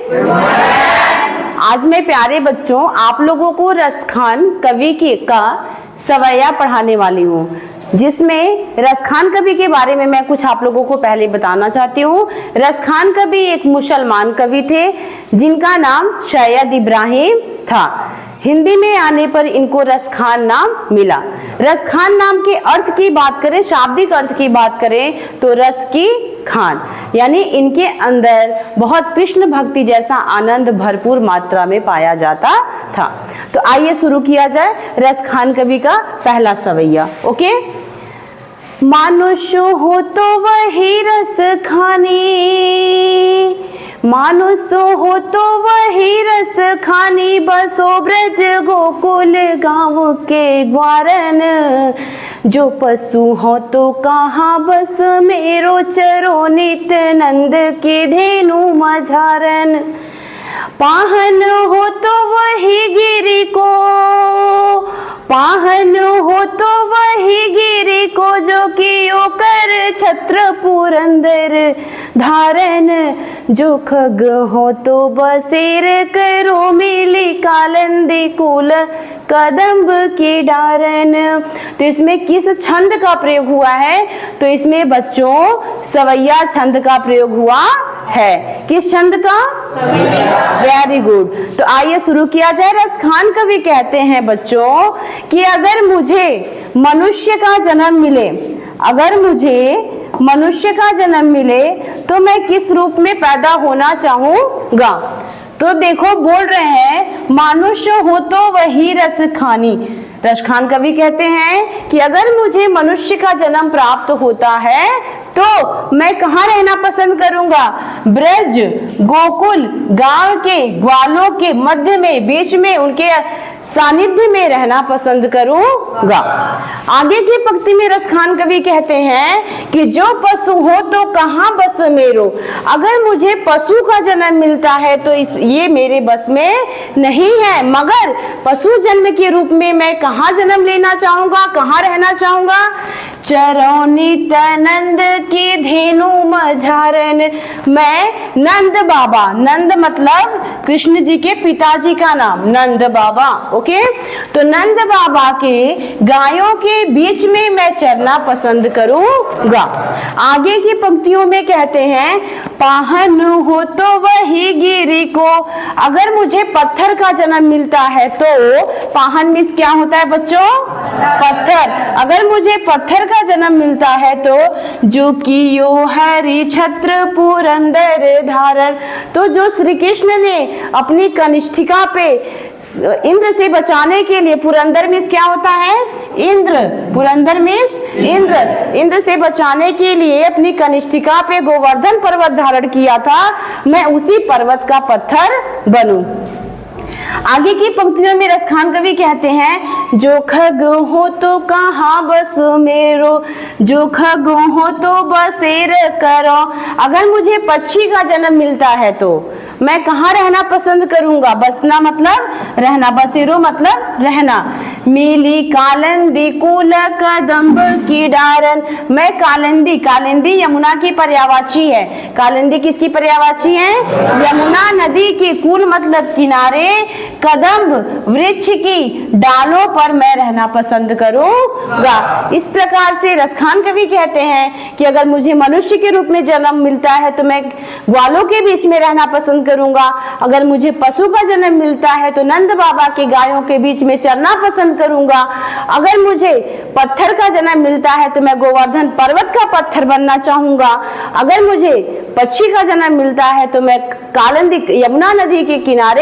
आज मैं प्यारे बच्चों आप लोगों को रसखान कवि का सवैया पढ़ाने वाली हूँ, जिसमें रसखान कवि के बारे में मैं कुछ आप लोगों को पहले बताना चाहती हूँ। रसखान कवि एक मुसलमान कवि थे जिनका नाम सैयद इब्राहिम था। हिंदी में आने पर इनको रसखान नाम मिला। रसखान नाम के अर्थ की बात करें, शाब्दिक अर्थ की बात करें तो रस की खान, यानी इनके अंदर बहुत कृष्ण भक्ति जैसा आनंद भरपूर मात्रा में पाया जाता था। तो आइए शुरू किया जाए रसखान कवि का पहला सवैया। ओके, मानुष हो तो वही रस खानी, मानुष हो तो वही रस खानी, बसो ब्रज गोकुल गाँव के ग्वारन, जो पशु हो तो कहाँ बस मेरो चरो नित नंद की धेनु मझारन, पाहन हो तो वही गिरी को, पाहन हो तो वही गिरी को, जो कियो कर छत्र पुरंदर धारन, जो खग हो तो बसेर करो मिली कालंदी कुल कदम्ब की डारन। तो इसमें किस छंद का प्रयोग हुआ है? तो इसमें बच्चों सवैया छंद का प्रयोग हुआ है। किस छंद का? Very good. तो आइए शुरू किया जाए। रसखान कवि कहते हैं बच्चों कि अगर मुझे मनुष्य का जन्म मिले, अगर मुझे मनुष्य का जन्म मिले तो मैं किस रूप में पैदा होना चाहूंगा। तो देखो बोल रहे हैं मनुष्य हो तो वही रस खानी। रसखान कवि कहते हैं कि अगर मुझे मनुष्य का जन्म प्राप्त होता है तो मैं कहाँ रहना पसंद करूंगा? ब्रज गोकुल गांव के ग्वालों के मध्य में, बीच में, उनके सानिध्य में रहना पसंद करूंगा। आगे की पंक्ति में रसखान कवि कहते हैं कि जो पशु हो तो कहाँ बस मेरो, अगर मुझे पशु का जन्म मिलता है तो ये मेरे बस में नहीं है, मगर पशु जन्म के रूप में मैं कहाँ जन्म लेना चाहूंगा, कहाँ रहना चाहूंगा? चरौनी नंद की धेनु मझारन, मैं नंद बाबा, नंद मतलब कृष्ण जी के पिताजी का नाम नंद बाबा। ओके, तो नंद बाबा के गायों के बीच में मैं चरना पसंद करूंगा। आगे की पंक्तियों में कहते हैं पाहन हो तो वही गिरी को, अगर मुझे पत्थर का जन्म मिलता है तो पाहन मीन्स क्या होता है बच्चों? पत्थर। अगर मुझे पत्थर का जन्म मिलता है तो जो कियो हरि छत्र पुरंदर धारण, तो जो श्री कृष्ण ने अपनी कनिष्ठिका पे इंद्र से बचाने के लिए, पुरंदर मीन्स क्या होता है? इंद्र, पुरंदर मीन्स इंद्र, इंद्र से बचाने के लिए अपनी कनिष्ठिका पे गोवर्धन पर्वत धारण किया था, मैं उसी पर्वत का पत्थर बनूं। आगे की पंक्तियों में रसखान कवि कहते हैं जो खग हो तो कहाँ बस मेरो, जो खग हो तो बसेर करो, अगर मुझे पक्षी का जन्म मिलता है तो मैं कहाँ रहना पसंद करूंगा? बसना मतलब रहना, बसेरो मतलब रहना। मिली कालंदी कुल कदम्ब की डारन, मैं कालिंदी, कालिंदी यमुना की पर्यायवाची है। कालिंदी किसकी पर्यायवाची है? यमुना नदी की, कुल मतलब किनारे, कदम्ब वृक्ष की डालों पर मैं रहना पसंद करूंगा। इस प्रकार से रसखान कवि कहते हैं कि अगर मुझे मनुष्य के रूप में जन्म मिलता है तो मैं ग्वालों के बीच में रहना पसंद करूंगा, अगर मुझे पशु का जन्म मिलता है तो नंद बाबा के गायों के बीच में चरना पसंद करूंगा, अगर मुझे पत्थर का जन्म मिलता है तो मैं गोवर्धन पर्वत का पत्थर बनना चाहूंगा, अगर मुझे पक्षी का जन्म मिलता है तो मैं कालिंदी यमुना नदी के किनारे